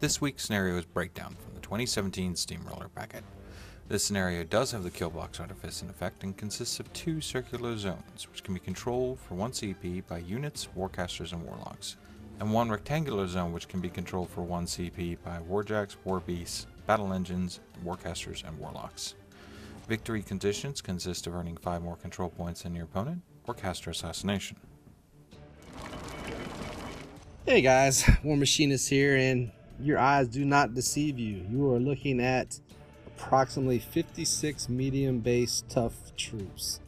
This week's scenario is Breakdown from the 2017 Steamroller packet. This scenario does have the Killbox Artifice in effect and consists of 2 circular zones, which can be controlled for 1 CP by units, Warcasters, and Warlocks, and 1 rectangular zone which can be controlled for 1 CP by Warjacks, Warbeasts, Battle Engines, Warcasters, and Warlocks. Victory conditions consist of earning 5 more control points than your opponent, or caster assassination. Hey guys, Warmachine is here, and your eyes do not deceive you. You are looking at approximately 56 medium base tough troops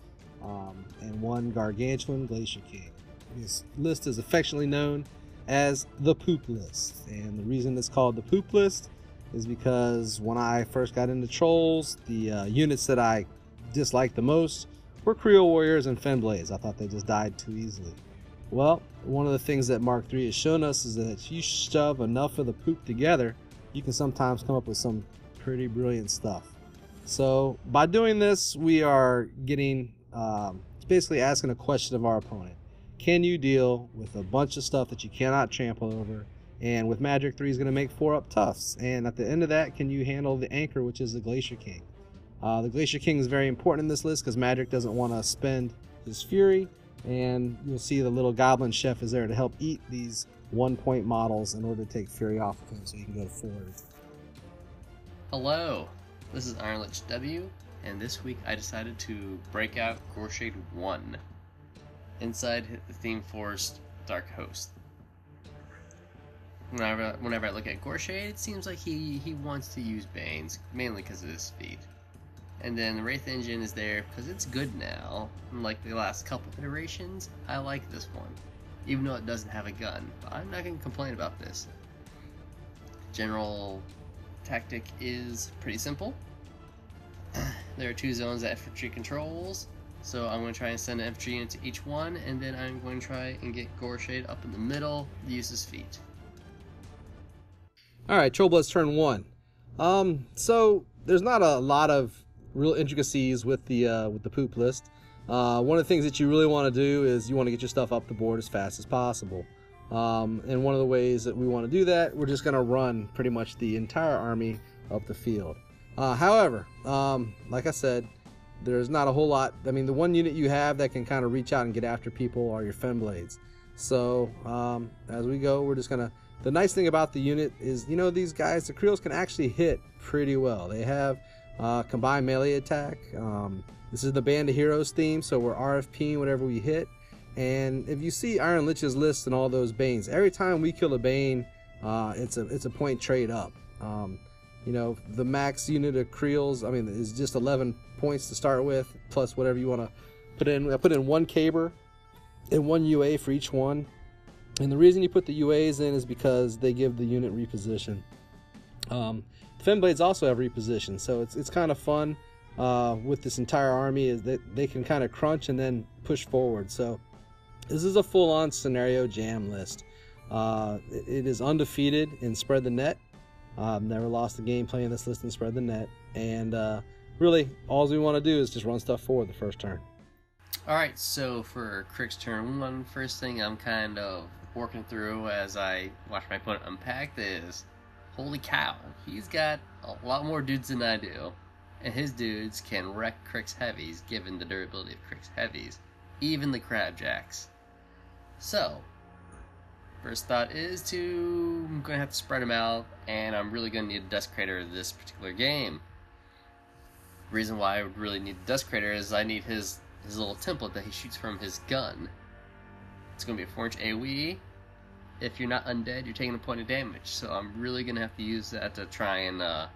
and 1 gargantuan Glacier King. This list is affectionately known as the poop list, and the reason it's called the poop list is because when I first got into trolls, the units that I disliked the most were Kriel warriors and Fennblades. I thought they just died too easily. Well, one of the things that Mark III has shown us is that if you shove enough of the poop together, you can sometimes come up with some pretty brilliant stuff. So by doing this, we are getting basically asking a question of our opponent. Can you deal with a bunch of stuff that you cannot trample over? And with Madrak 3 is going to make 4-up toughs. And at the end of that, can you handle the anchor, which is the Glacier King? The Glacier King is very important in this list because Madrak doesn't want to spend his fury. And you'll see the little goblin chef is there to help eat these 1-point models in order to take fury off of him so he can go forward. Hello, this is Iron Lich W, and this week I decided to break out Goreshade 1 inside the Theme Forest Dark Host. Whenever I look at Goreshade, it seems like he wants to use Banes, mainly because of his speed. And then the Wraith Engine is there because it's good now. Unlike the last couple iterations, I like this one, even though it doesn't have a gun. But I'm not going to complain about this. General tactic is pretty simple. There are 2 zones that infantry controls, so I'm going to try and send an infantry unit to each one, and then I'm going to try and get Goreshade up in the middle, use his feet. Alright, Trollbloods turn 1. So there's not a lot of real intricacies with the poop list. One of the things that you really want to do is you want to get your stuff up the board as fast as possible. And one of the ways that we want to do that, we're just going to run pretty much the entire army up the field. However, like I said, there's not a whole lot. I mean, the one unit you have that can kind of reach out and get after people are your Fennblades. So as we go, we're just going to... The nice thing about the unit is, you know, these guys, the Kriels can actually hit pretty well. They have combined melee attack. This is the Band of Heroes theme, so we're RFPing whatever we hit. And if you see Iron Lich's list and all those Banes, every time we kill a Bane, it's a point trade up. You know, the max unit of Kriels, I mean, is just 11 points to start with, plus whatever you want to put in. I put in 1 Caber and 1 UA for each one. And the reason you put the UAs in is because they give the unit reposition. Fennblades also have reposition, so it's kind of fun with this entire army is that they can kind of crunch and then push forward. So this is a full-on scenario jam list. It is undefeated in Spread the Net. Never lost a game playing this list in Spread the Net. And really, all we want to do is just run stuff forward the first turn. Alright, so for Cryx turn 1, first thing I'm kind of working through as I watch my opponent unpack is, holy cow, he's got a lot more dudes than I do. And his dudes can wreck Cryx heavies, given the durability of Cryx heavies. Even the Crabjacks. So, first thought is I'm going to have to spread them out, and I'm really going to need a Desecrator this particular game. The reason why I would really need the Desecrator is I need his little template that he shoots from his gun. It's going to be a 4-inch AoE. If you're not undead, you're taking a point of damage. So I'm really going to have to use that to try and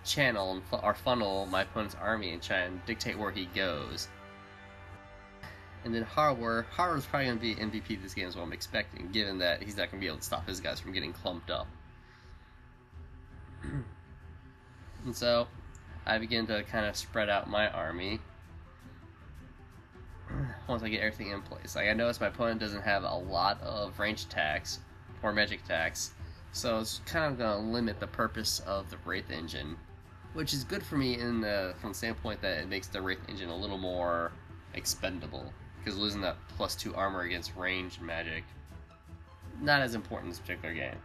channel or funnel my opponent's army and try and dictate where he goes. And then Harrower is probably going to be MVP this game is what I'm expecting, given that he's not going to be able to stop his guys from getting clumped up. And so I begin to kind of spread out my army once I get everything in place. Like, I notice my opponent doesn't have a lot of ranged attacks or magic attacks, so it's kind of going to limit the purpose of the Wraith Engine, which is good for me from the standpoint that it makes the Wraith Engine a little more expendable, because losing that +2 armor against ranged magic, not as important in this particular game.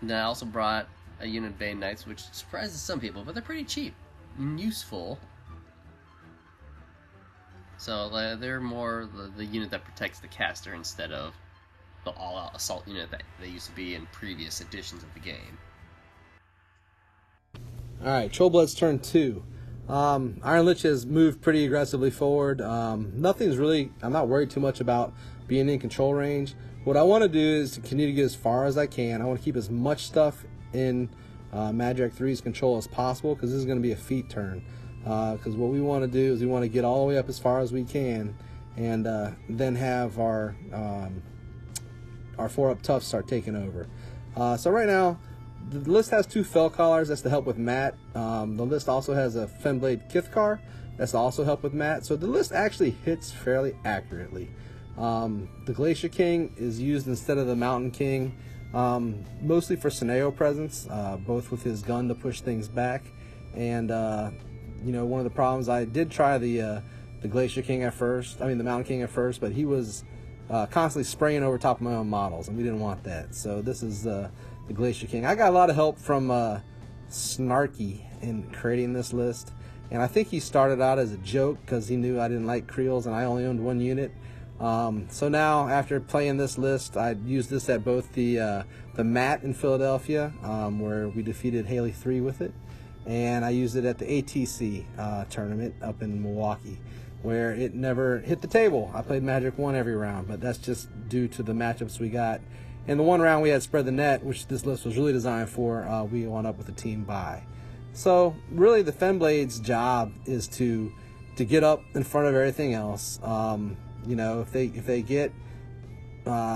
And I also brought a unit of Bane Knights, which surprises some people, but they're pretty cheap and useful. So they're more the unit that protects the caster instead of the all-out assault unit that they used to be in previous editions of the game. Alright, Trollbloods turn 2. Iron Lich has moved pretty aggressively forward. Nothing's really, I'm not worried too much about being in control range. What I want to do is to continue to get as far as I can. I want to keep as much stuff in Madrak 3's control as possible, because this is going to be a feat turn. Because what we want to do is we want to get all the way up as far as we can, and then have our 4-up toughs start taking over. So right now, the list has 2 Fell Collars. That's to help with Mat. The list also has a Fennblade Kithkar. That's to also help with Mat. So the list actually hits fairly accurately. The Glacier King is used instead of the Mountain King, mostly for scenario presence, both with his gun to push things back, and you know, one of the problems, I did try the Glacier King at first, I mean the Mountain King at first, but he was constantly spraying over top of my own models, and we didn't want that. So this is the Glacier King. I got a lot of help from Snarky in creating this list, and I think he started out as a joke because he knew I didn't like Kriels and I only owned 1 unit. So now, after playing this list, I used this at both the MAT in Philadelphia, where we defeated Haley 3 with it, and I used it at the ATC tournament up in Milwaukee, where it never hit the table. I played Magic 1 every round, but that's just due to the matchups we got. In the one round we had Spread the Net, which this list was really designed for, we wound up with a team bye. So really the Fennblade's job is to get up in front of everything else. You know, if they get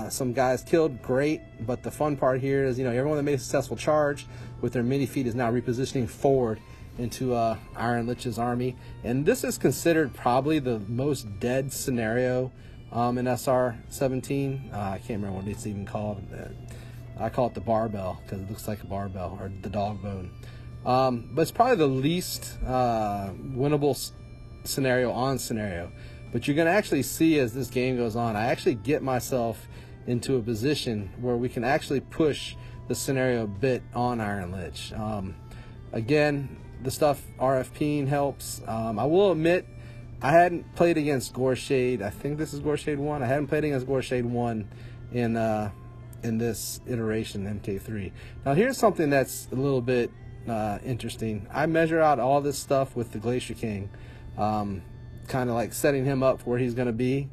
some guys killed, great. But the fun part here is, you know, everyone that made a successful charge with their mini feat is now repositioning forward into Iron Lich's army. And this is considered probably the most dead scenario in SR-17. I can't remember what it's even called. I call it the barbell because it looks like a barbell, or the dog bone. But it's probably the least winnable scenario on scenario. But you're going to actually see as this game goes on, I actually get myself into a position where we can actually push the scenario a bit on Iron Lich. Again, the stuff RFPing helps. I will admit, I hadn't played against Goreshade. I think this is Goreshade 1. I hadn't played against Goreshade 1 in this iteration, MK3. Now here's something that's a little bit interesting. I measure out all this stuff with the Glacier King. Kind of like setting him up where he's going to be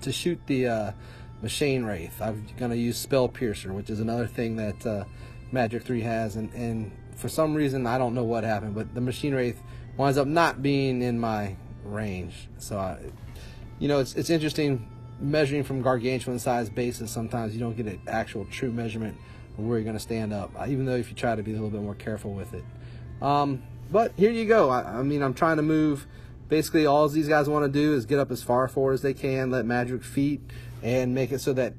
to shoot the Machine Wraith. I'm going to use Spell Piercer, which is another thing that Magic 3 has, and for some reason I don't know what happened, but the Machine Wraith winds up not being in my range. So you know, it's interesting measuring from gargantuan size bases. Sometimes you don't get an actual true measurement of where you're going to stand up, even though if you try to be a little bit more careful with it. But here you go. I mean, I'm trying to move. Basically, all these guys want to do is get up as far forward as they can, let Madrak feat, and make it so that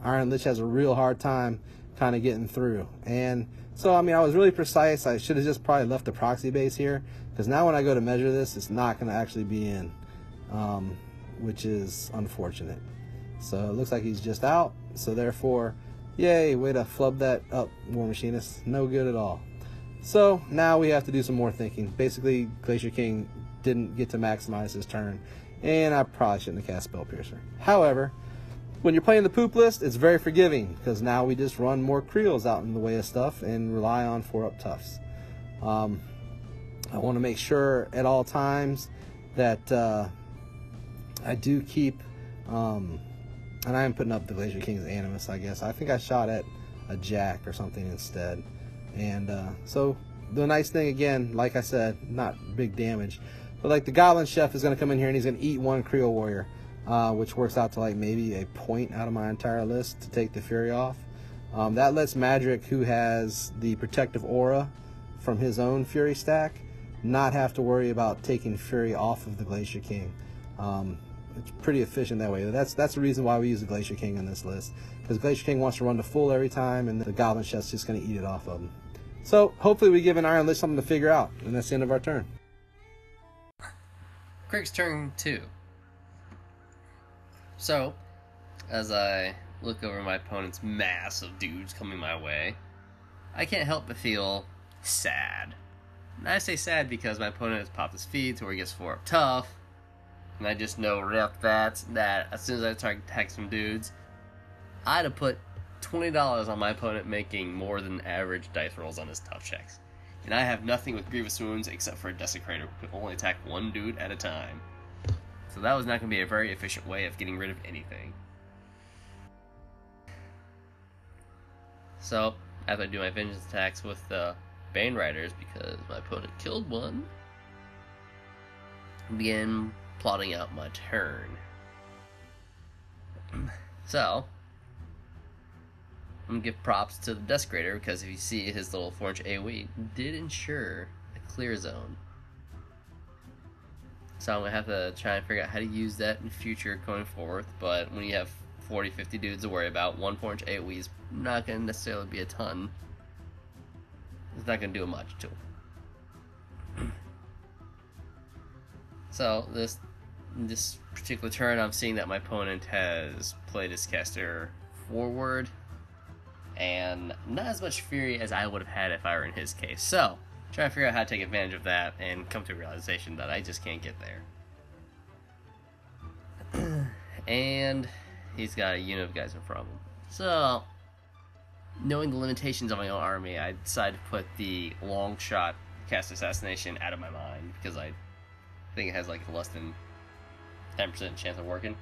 Iron Lich has a real hard time kind of getting through. And so, I mean, I was really precise. I should have just probably left the proxy base here, because now when I go to measure this, it's not going to actually be in, which is unfortunate. So it looks like he's just out. So therefore, yay, way to flub that up, War Machinist. No good at all. So now we have to do some more thinking. Basically, Glacier King didn't get to maximize his turn, and I probably shouldn't have cast Spell Piercer. However, when you're playing the poop list, it's very forgiving, because now we just run more Kriels out in the way of stuff and rely on 4-up toughs. I want to make sure at all times that I do keep, and I am putting up the Glacier King's Animus, I guess. I think I shot at a Jack or something instead. And so the nice thing, again, like I said, not big damage, but like the Goblin Chef is going to come in here and he's going to eat 1 Kriel Warrior, which works out to like maybe a point out of my entire list to take the Fury off. That lets Madrak, who has the protective aura from his own Fury stack, not have to worry about taking Fury off of the Glacier King. It's pretty efficient that way. That's the reason why we use the Glacier King on this list, because Glacier King wants to run to full every time, and the Goblin Chef's just going to eat it off of him. So hopefully we give an Iron Lich something to figure out, and that's the end of our turn. Cryx turn 2. So, as I look over my opponent's mass of dudes coming my way, I can't help but feel sad. And I say sad because my opponent has popped his feet to where he gets 4 up tough, and I just know right off the bat that as soon as I start attacking some dudes, I'd have put $20 on my opponent making more than average dice rolls on his tough checks. And I have nothing with Grievous Wounds except for a Desecrator who can only attack 1 dude at a time. So that was not going to be a very efficient way of getting rid of anything. So, after I do my vengeance attacks with the Bane Riders, because my opponent killed one, I begin plotting out my turn. So, I'm going to give props to the Desecrator, because if you see his little 4-inch AoE did ensure a clear zone. So I'm going to have to try and figure out how to use that in the future going forward, but when you have 40-50 dudes to worry about, 1 4-inch AoE is not going to necessarily be a ton. It's not going to do much to him. So this particular turn, I'm seeing that my opponent has played his caster forward, and not as much fury as I would have had if I were in his case. So, trying to figure out how to take advantage of that and come to a realization that I just can't get there. And he's got a unit of guys in front of him. So, knowing the limitations of my own army, I decided to put the long shot cast assassination out of my mind because I think it has like less than 10% chance of working.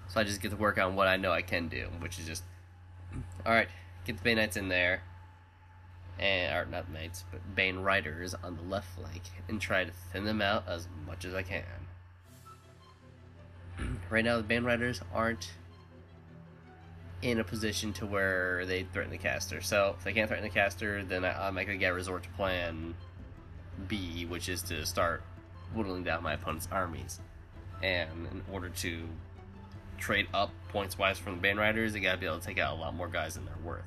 So I just get to work on what I know I can do, which is just, alright, get the Bane Knights in there, and, or not Knights, but Bane Riders on the left flank, and try to thin them out as much as I can. Right now the Bane Riders aren't in a position to where they threaten the caster, so if they can't threaten the caster, then I'm not going to get resort to plan B, which is to start whittling down my opponent's armies. And in order to trade up points wise from the Bane Riders, they gotta be able to take out a lot more guys than they're worth,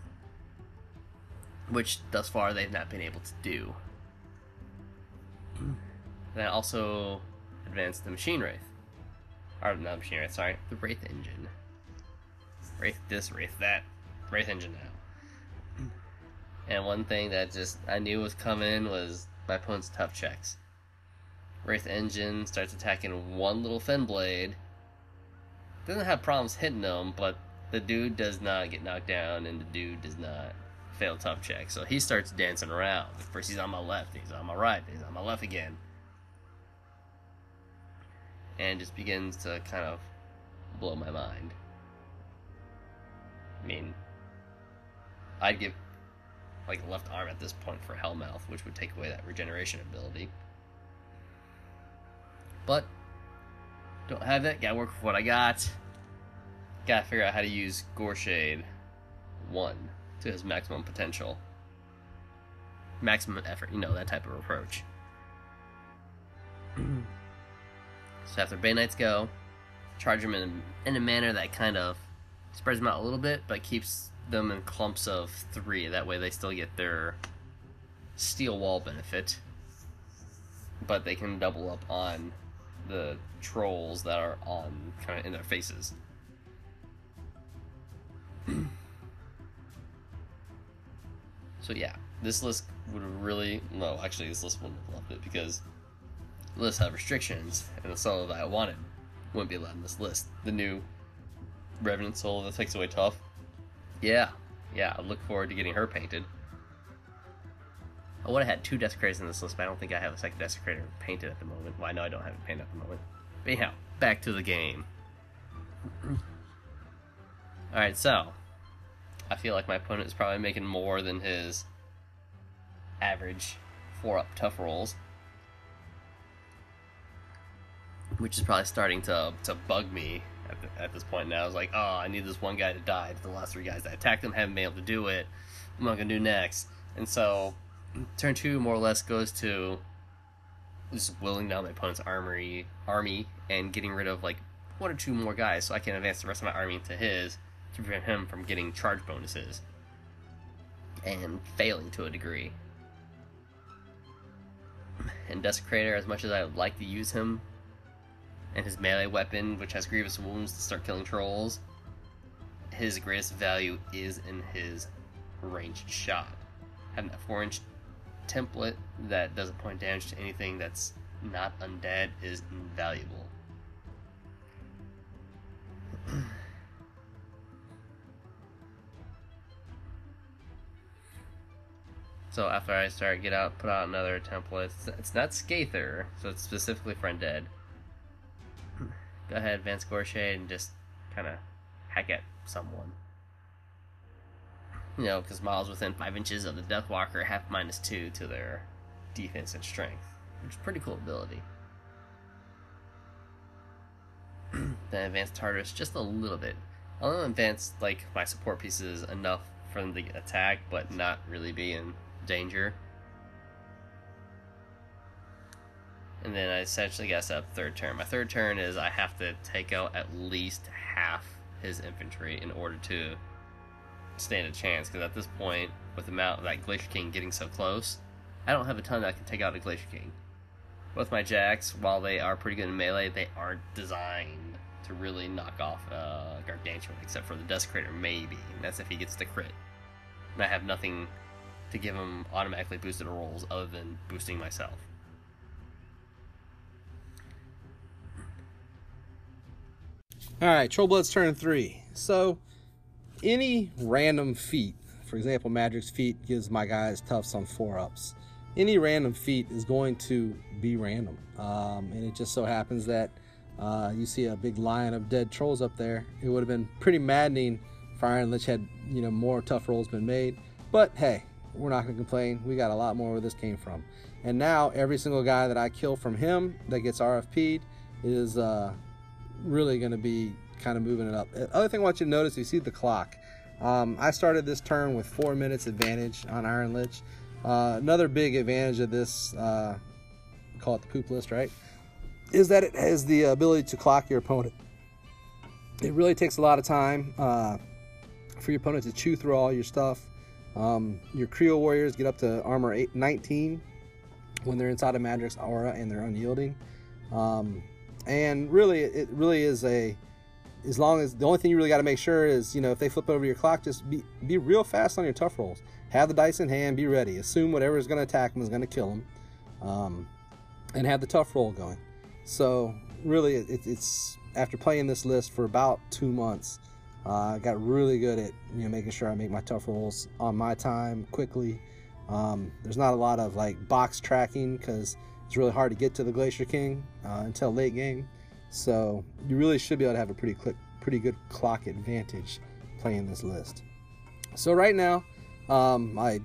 which thus far they've not been able to do. Then I also advanced the Machine Wraith, or not Machine Wraith, sorry, the Wraith Engine. Wraith this, Wraith that, Wraith Engine now. And one thing that just I knew was coming was my opponent's tough checks. Wraith Engine starts attacking one little Fennblade. Doesn't have problems hitting them, but the dude does not get knocked down, and the dude does not fail tough check. So he starts dancing around. First he's on my left, he's on my right, he's on my left again. And just begins to kind of blow my mind. I mean, I'd give like a left arm at this point for Hellmouth, which would take away that regeneration ability. But don't have it, gotta work with what I got. Gotta figure out how to use Goreshade 1 to his maximum potential. Maximum effort, you know, that type of approach. So after Bane Knights go, charge them in a manner that kind of spreads them out a little bit, but keeps them in clumps of 3. That way they still get their steel wall benefit, but they can double up on the trolls that are on kind of in their faces. So yeah, this list would really, no, actually this list wouldn't have loved it because the list had restrictions, and the solo that I wanted wouldn't be allowed in this list. The new Revenant solo that takes away tough, yeah, I look forward to getting her painted. I would have had 2 Desecrators in this list, but I don't think I have a second Desecrator painted at the moment. Well, I know I don't have it painted at the moment. But anyhow, back to the game. Alright, so I feel like my opponent is probably making more than his average 4-up tough rolls, which is probably starting to bug me at this point now. I was like, oh, I need this one guy to die. The last 3 guys that attacked him haven't been able to do it. What am I going to do next? And so turn 2 more or less goes to just whittling down my opponent's army and getting rid of like 1 or 2 more guys so I can advance the rest of my army into his to prevent him from getting charge bonuses and failing to a degree. And Desecrator, as much as I would like to use him, and his melee weapon, which has grievous wounds to start killing trolls, his greatest value is in his ranged shot. Having that 4-inch template that doesn't point damage to anything that's not undead is invaluable. So after I put out another template. It's not Scather, so it's specifically for undead. Go ahead, advance Goreshade, and just kind of hack at someone. You know, because models within 5 inches of the Deathwalker have -2 to their defense and strength, which is a pretty cool ability. Then advance Tartarus just a little bit. I'll only advance like my support pieces enough for them to attack, but not really be in danger. And then I essentially got set up third turn. My third turn is I have to take out at least half his infantry in order to stand a chance, because at this point, with the amount of that Glacier King getting so close, I don't have a ton that can take out a Glacier King. Both my jacks, while they are pretty good in melee, they aren't designed to really knock off Gargantuan, except for the Desecrator maybe, and that's if he gets the crit. And I have nothing to give him automatically boosted rolls other than boosting myself. Alright, Trollbloods turn 3. So, any random feat, for example, Madrak's feat gives my guys toughs on 4-ups. Any random feat is going to be random. And it just so happens that you see a big line of dead trolls up there. It would have been pretty maddening if Iron Lich had, more tough rolls been made. But hey, we're not going to complain. We got a lot more where this came from. And now every single guy that I kill from him that gets RFP'd is really going to be kind of moving it up. The other thing I want you to notice, you see the clock. I started this turn with 4 minutes advantage on Iron Lich. Another big advantage of this, call it the poop list, right, is that it has the ability to clock your opponent. It really takes a lot of time for your opponent to chew through all your stuff. Your Kriel warriors get up to armor 19 when they're inside of Madrak's aura and they're unyielding. And really, it really is as long as the only thing you really got to make sure is, if they flip over your clock, just be real fast on your tough rolls. Have the dice in hand, be ready. Assume whatever is going to attack them is going to kill them, and have the tough roll going. So really, it's after playing this list for about 2 months, I got really good at making sure I make my tough rolls on my time quickly. There's not a lot of like box tracking because it's really hard to get to the Glacier King until late game. So you really should be able to have a pretty good clock advantage playing this list. So right now, my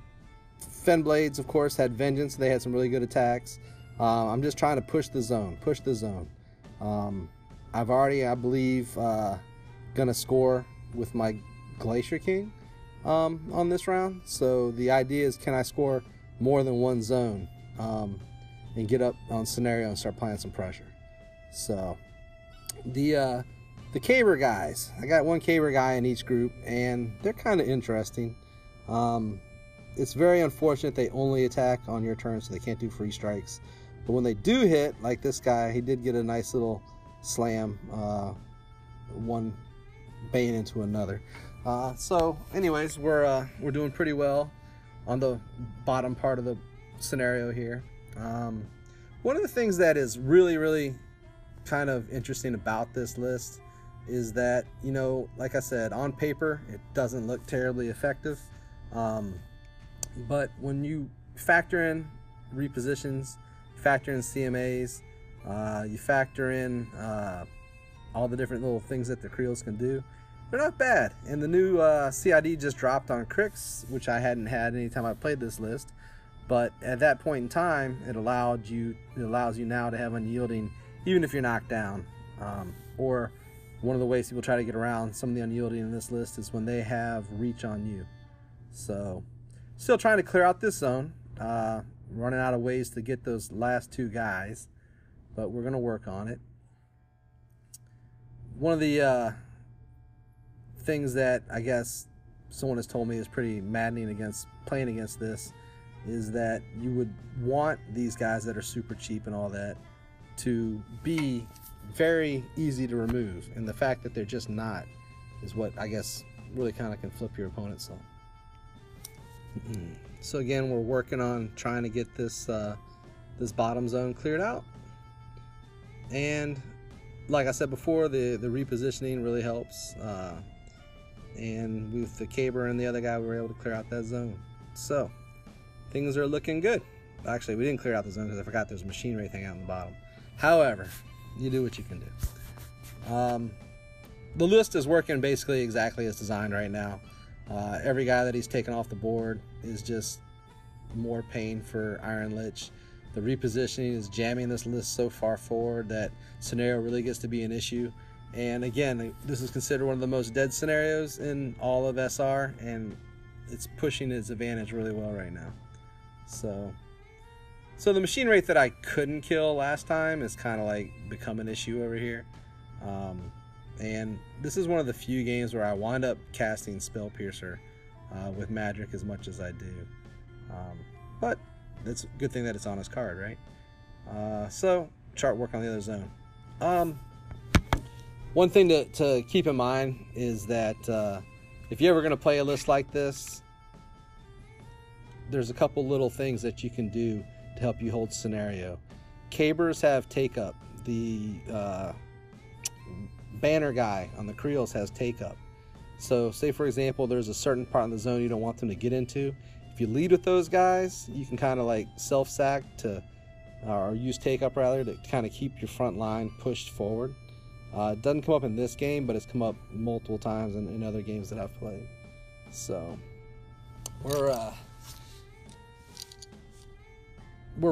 Fennblades, of course, had Vengeance. They had some really good attacks. I'm just trying to push the zone. I've already, I believe, gonna score with my Glacier King on this round. So the idea is, can I score more than one zone and get up on scenario and start applying some pressure? So the Caver guys, I got one Caver guy in each group, and they're kind of interesting. It's very unfortunate they only attack on your turn, so they can't do free strikes. But when they do hit, like this guy, he did get a nice little slam, one Bane into another. So anyways, we're doing pretty well on the bottom part of the scenario here. One of the things that is really kind of interesting about this list is that, like I said, on paper it doesn't look terribly effective, but when you factor in repositions, factor in CMAs, you factor in all the different little things that the Kriels can do, they're not bad. And the new CID just dropped on Cryx, which I hadn't had any time I played this list, but at that point in time it allows you now to have unyielding even if you're knocked down. Or one of the ways people try to get around some of the unyielding in this list is when they have reach on you. So still trying to clear out this zone, running out of ways to get those last 2 guys, but we're gonna work on it. One of the things that I guess someone has told me is pretty maddening against playing against this is that you would want these guys that are super cheap and all that to be very easy to remove, and the fact that they're just not is what I guess really kind of can flip your opponent some. So again, we're working on trying to get this this bottom zone cleared out, and like I said before, the repositioning really helps, and with the Caber and the other guy, we were able to clear out that zone. So things are looking good. Actually, we didn't clear out the zone because I forgot there's a machine wraith thing out in the bottom. However, you do what you can do. The list is working basically exactly as designed right now. Every guy that he's taken off the board is just more pain for Iron Lich. The repositioning is jamming this list so far forward that scenario really gets to be an issue. And again, this is considered one of the most dead scenarios in all of SR, and it's pushing its advantage really well right now. So the machine wraith that I couldn't kill last time is kind of like become an issue over here. And this is one of the few games where I wind up casting Spell Piercer with Madrak as much as I do. But it's a good thing that it's on his card, right? So chart work on the other zone. One thing to keep in mind is that if you're ever going to play a list like this, there's a couple little things that you can do to help you hold scenario. Cabers have take up. The banner guy on the Kriels has take up. So say for example there's a certain part in the zone you don't want them to get into. If you lead with those guys, you can kind of like self-sack to or use take up rather to kind of keep your front line pushed forward. It doesn't come up in this game, but it's come up multiple times in other games that I've played. So we're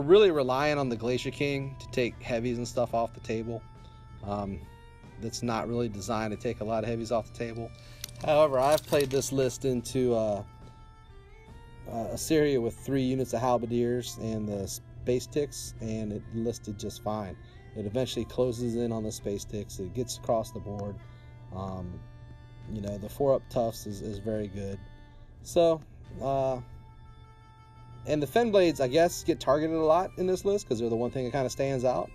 really relying on the Glacier King to take heavies and stuff off the table. That's not really designed to take a lot of heavies off the table. However, I've played this list into a series with 3 units of halberdiers and the space ticks, and it listed just fine. It eventually closes in on the space ticks. It gets across the board. You know, the 4-up toughs is very good. So, and the Fennblades, I guess, get targeted a lot in this list because they're the one thing that kind of stands out.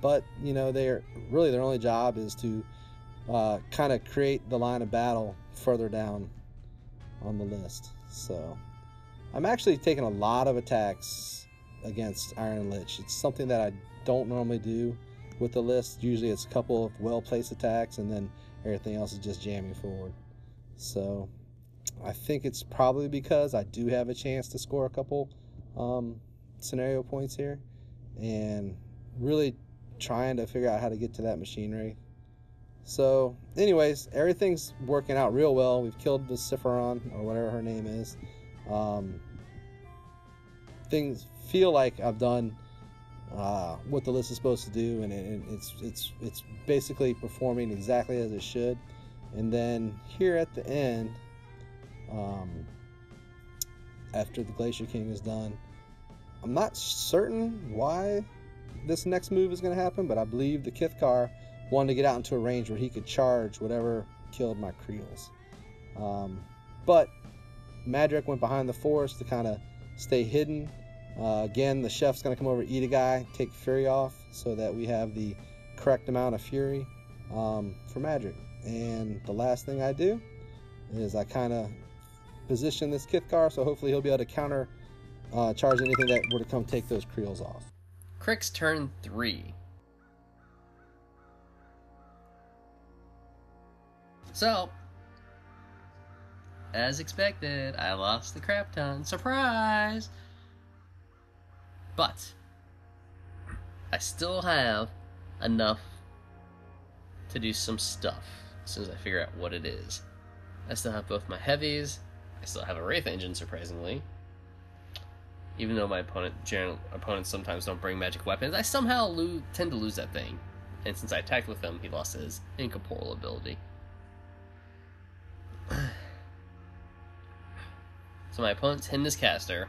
But, you know, they're really their only job is to kind of create the line of battle further down on the list. So I'm actually taking a lot of attacks against Iron Lich. It's something that I don't normally do with the list. Usually it's a couple of well-placed attacks and then everything else is just jamming forward. So I think it's probably because I do have a chance to score a couple scenario points here, and really trying to figure out how to get to that machine wraith. So anyways, everything's working out real well. We've killed the Siphoron, or whatever her name is. Things feel like I've done what the list is supposed to do, and it's basically performing exactly as it should. And then here at the end, after the Glacier King is done, I'm not certain why this next move is going to happen, but I believe the Kithkar wanted to get out into a range where he could charge whatever killed my Kriels. But Madrak went behind the forest to kind of stay hidden. Again, the chef's going to come over, eat a guy, take Fury off, so that we have the correct amount of Fury for Madrak. And the last thing I do is I kind of position this Kithkar, so hopefully he'll be able to counter charge anything that were to come take those Kriels off. Cryx turn 3. So, as expected, I lost the crap ton. Surprise! But I still have enough to do some stuff as soon as I figure out what it is. I still have both my heavies. I still have a Wraith Engine, surprisingly. Even though my opponents sometimes don't bring magic weapons, I somehow tend to lose that thing. And since I attacked with him, he lost his incorporeal ability. So my opponent's hidden his caster.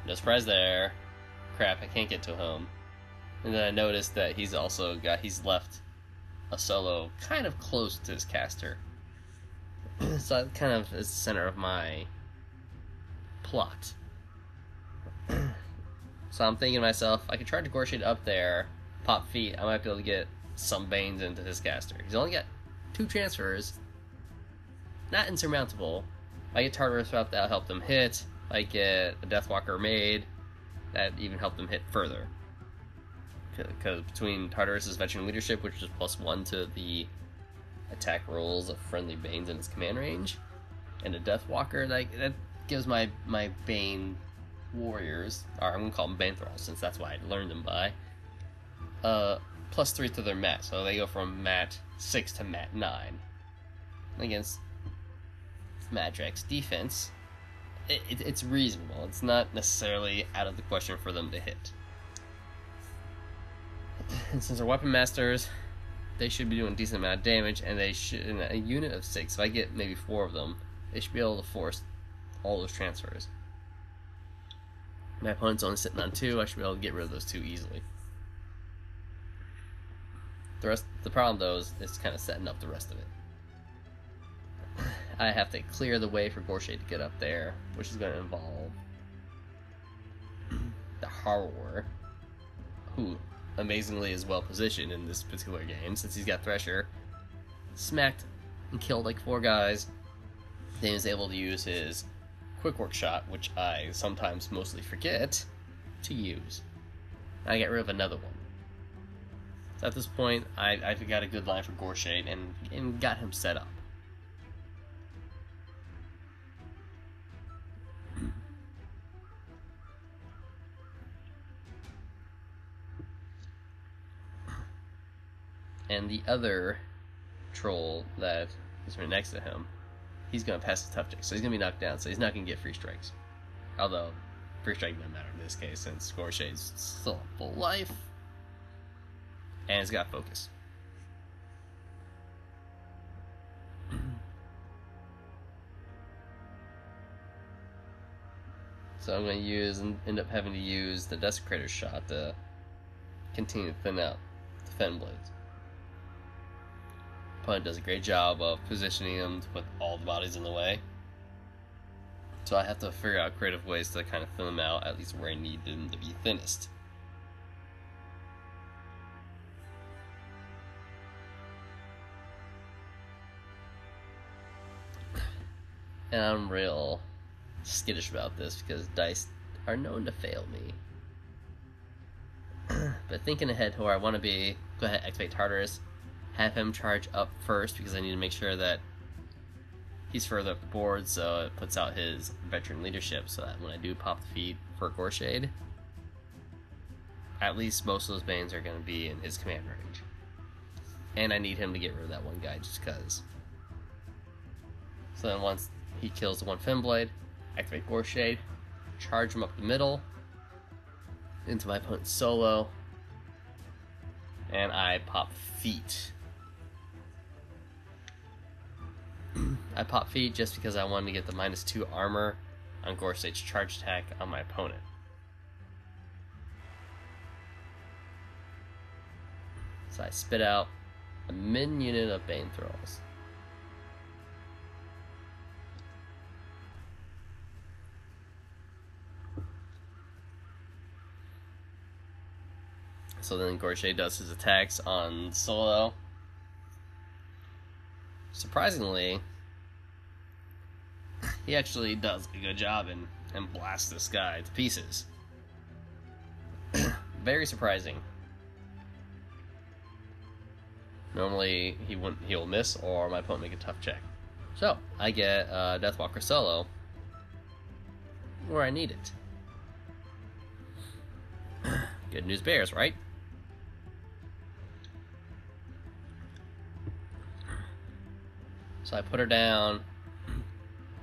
No surprise there. Crap, I can't get to him. And then I noticed that he's left a solo kind of close to his caster. So that kind of is the center of my plot. So I'm thinking to myself, I could try to Goreshade up there, pop feet, I might be able to get some Banes into his caster. He's only got 2 transfers. Not insurmountable. If I get Tartarus up, that'll help them hit. If I get a Deathwalker made, that even help them hit further. Because between Tartarus' veteran leadership, which is +1 to the attack rolls of friendly Banes in its command range, and a Deathwalker, that gives my Bane warriors, or I'm going to call them Bane Thralls, since that's why I learned them by, +3 to their mat. So they go from mat 6 to mat 9. Against Madrak's defense, it's reasonable. It's not necessarily out of the question for them to hit. And since they're weapon masters, they should be doing a decent amount of damage, and they should, in a unit of 6, if I get maybe 4 of them, they should be able to force all those transfers. My opponent's only sitting on 2, I should be able to get rid of those 2 easily. The problem though is it's kind of setting up the rest of it. I have to clear the way for Goreshade to get up there, which is going to involve the Harrower, who amazingly is well positioned in this particular game since he's got Thresher. Smacked and killed like 4 guys. Then he's able to use his quick work shot, which I sometimes mostly forget to use. I get rid of another one. So at this point, I've got a good line for Goreshade and got him set up. And the other troll that is right next to him, he's going to pass the tough check, so he's going to be knocked down, so he's not going to get free strikes. Although, free strike doesn't matter in this case, since Goreshade's still a full life, and he's got focus. So I'm going to end up having to use the Desecrator shot to continue to thin out the Fennblades. Opponent does a great job of positioning them to put all the bodies in the way. So I have to figure out creative ways to kind of thin them out, at least where I need them to be thinnest. And I'm real skittish about this because dice are known to fail me. But thinking ahead to where I want to be, go ahead and activate Tartarus. Have him charge up first because I need to make sure that he's further up the board, so it puts out his veteran leadership so that when I do pop the feet for Goreshade, at least most of those Banes are going to be in his command range. And I need him to get rid of that one guy just because. So then once he kills the one Fennblade, activate Goreshade, charge him up the middle into my opponent's solo, and I pop feet. I pop feet just because I wanted to get the -2 armor on Goreshade's charge attack on my opponent. So I spit out a min unit of Bane Thralls. So then Goreshade does his attacks on solo. Surprisingly, he actually does a good job and blasts this guy to pieces. Very surprising. Normally he'll miss or my opponent make a tough check. So I get Deathwalker solo where I need it. Good news bears, right? So I put her down.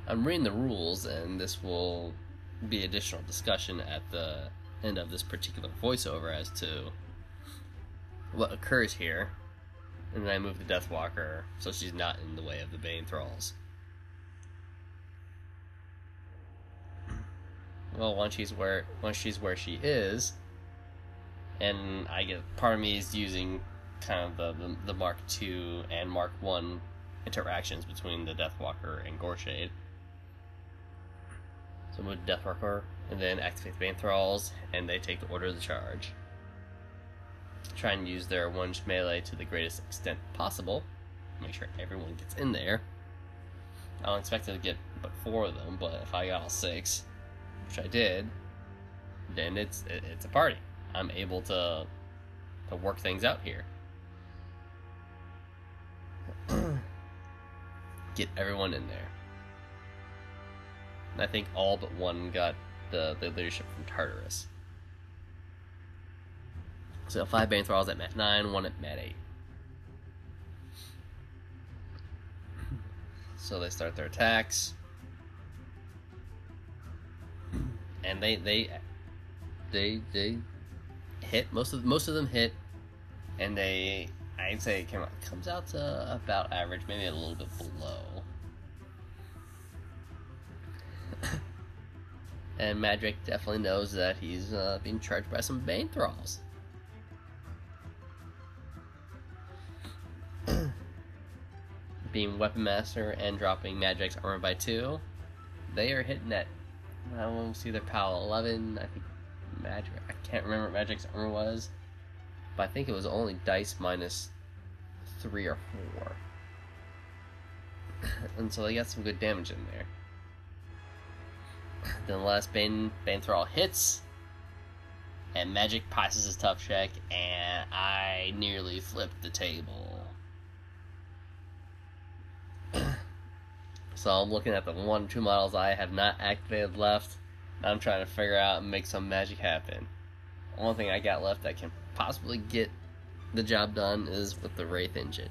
I'm reading the rules, and this will be additional discussion at the end of this particular voiceover as to what occurs here. And then I move the Deathwalker so she's not in the way of the Bane Thralls. Well, once she's where she is, and I get part of me is using kind of the Mark II and Mark I interactions between the Deathwalker and Goreshade. So move Deathwalker and then activate the Bane Thralls, and they take the order of the charge. try and use their one melee to the greatest extent possible. Make sure everyone gets in there. I don't expect to get but 4 of them, but if I got all 6, which I did, then it's a party. I'm able to work things out here. Get everyone in there. And I think all but one got the leadership from Tartarus. So 5 Bane Thralls at Mat 9, 1 at Mat 8. So they start their attacks. And they hit. Most of them hit. And I'd say it comes out to about average, maybe a little bit below. And Madrak definitely knows that he's being charged by some Bane Thralls. Being Weapon Master and dropping Madrak's armor by 2, they are hitting at, I want to see their PAL 11. I think Madrak, I can't remember what Madrak's armor was, but I think it was only dice minus 3 or 4. And so they got some good damage in there. Then the last Bane Thrall hits, and Madrak passes his tough check, and I nearly flipped the table. So I'm looking at the 1 or 2 models I have not activated left. I'm trying to figure out and make some magic happen. The only thing I got left that can possibly get the job done is with the Wraith Engine.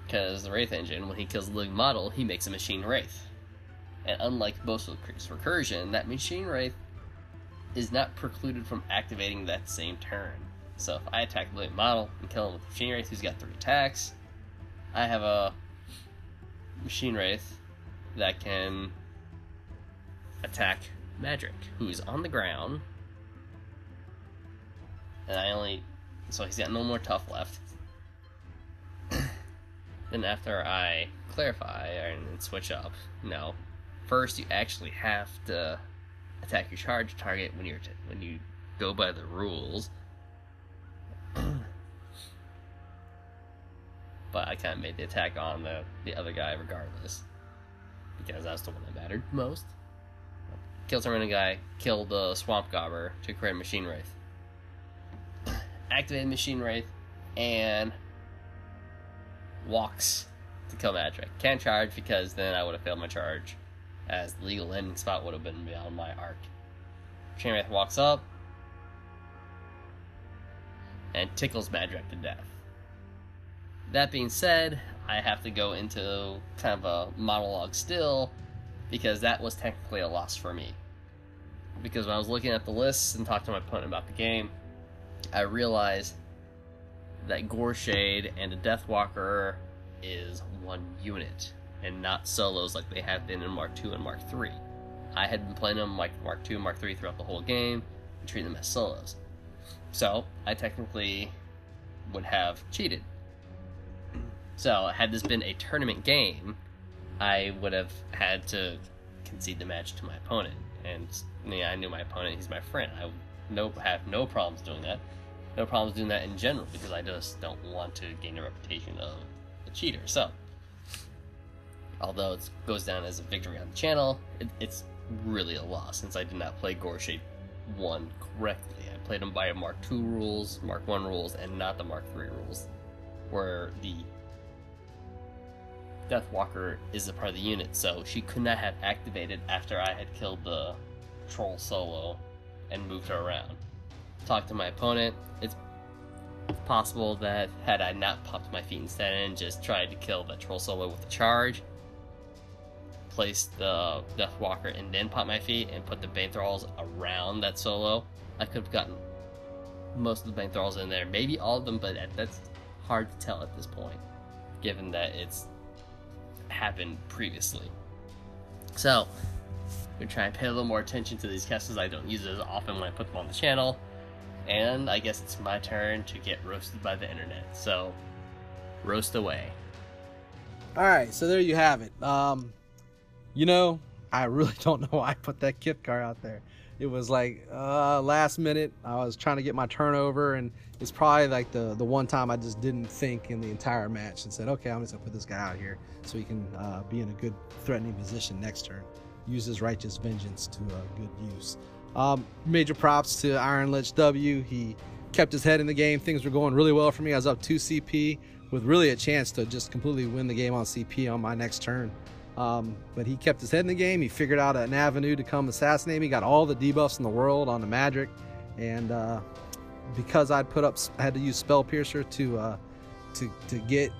Because the Wraith Engine, when he kills the living model, he makes a Machine Wraith. And unlike most of the Cryx recursion, that Machine Wraith is not precluded from activating that same turn. So if I attack the living model and kill him with the Machine Wraith, who's got 3 attacks, I have a Machine Wraith that can attack Madrak, who's on the ground. And so he's got no more tough left. Then after I clarify and switch up, first you actually have to attack your charge target when you go by the rules. But I kind of made the attack on the other guy regardless, because that's the one that mattered most. Kill some random guy, kill the Swamp Gobber to create a Machine Wraith. Activate Machine Wraith, and walks to kill Madrak. Can't charge because then I would have failed my charge, as the legal landing spot would have been beyond my arc. Machine Wraith walks up and tickles Madrak to death. That being said, I have to go into kind of a monologue still, because that was technically a loss for me. Because when I was looking at the lists and talking to my opponent about the game, I realized that Goreshade and a Deathwalker is one unit, and not solos like they have been in Mark II and Mark III. I had been playing them like Mark II and Mark III throughout the whole game, and treating them as solos. So, I technically would have cheated. So, had this been a tournament game, I would have had to concede the match to my opponent. And I knew my opponent, he's my friend. I have no problems doing that. No problems doing that in general, because I just don't want to gain a reputation of a cheater. So, although it goes down as a victory on the channel, it's really a loss, since I did not play Goreshade 1 correctly. I played them by Mark II rules, Mark 1 rules, and not the Mark 3 rules, where the Deathwalker is a part of the unit, so she could not have activated after I had killed the troll solo and moved her around. Talked to my opponent. It's possible that had I not popped my feet instead and just tried to kill the troll solo with a charge, placed the Deathwalker and then popped my feet and put the Bane Thralls around that solo, I could have gotten most of the Bane Thralls in there. Maybe all of them, but that's hard to tell at this point, given that it's happened previously. So, I'm going to try and pay a little more attention to these castles. I don't use it as often when I put them on the channel. And I guess it's my turn to get roasted by the internet. So, roast away. Alright, so there you have it. I really don't know why I put that Kithkar out there. It was like last minute. I was trying to get my turnover, and it's probably like the one time I just didn't think in the entire match and said, okay, I'm just gonna put this guy out here so he can be in a good threatening position next turn. Use his Righteous Vengeance to good use. Major props to Iron Lich W. He kept his head in the game. Things were going really well for me. I was up 2 CP with really a chance to just completely win the game on CP on my next turn. But he kept his head in the game. He figured out an avenue to come assassinate me. Got all the debuffs in the world on the Madrak, and because I had to use Spell Piercer to get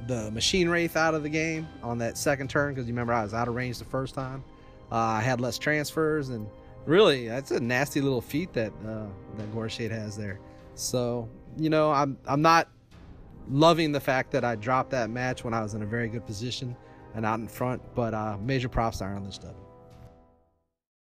the Machine Wraith out of the game on that second turn, because you remember I was out of range the first time. I had less transfers, and really that's a nasty little feat that Goreshade has there. So I'm not loving the fact that I dropped that match when I was in a very good position and out in front, but major props to Iron Lich W.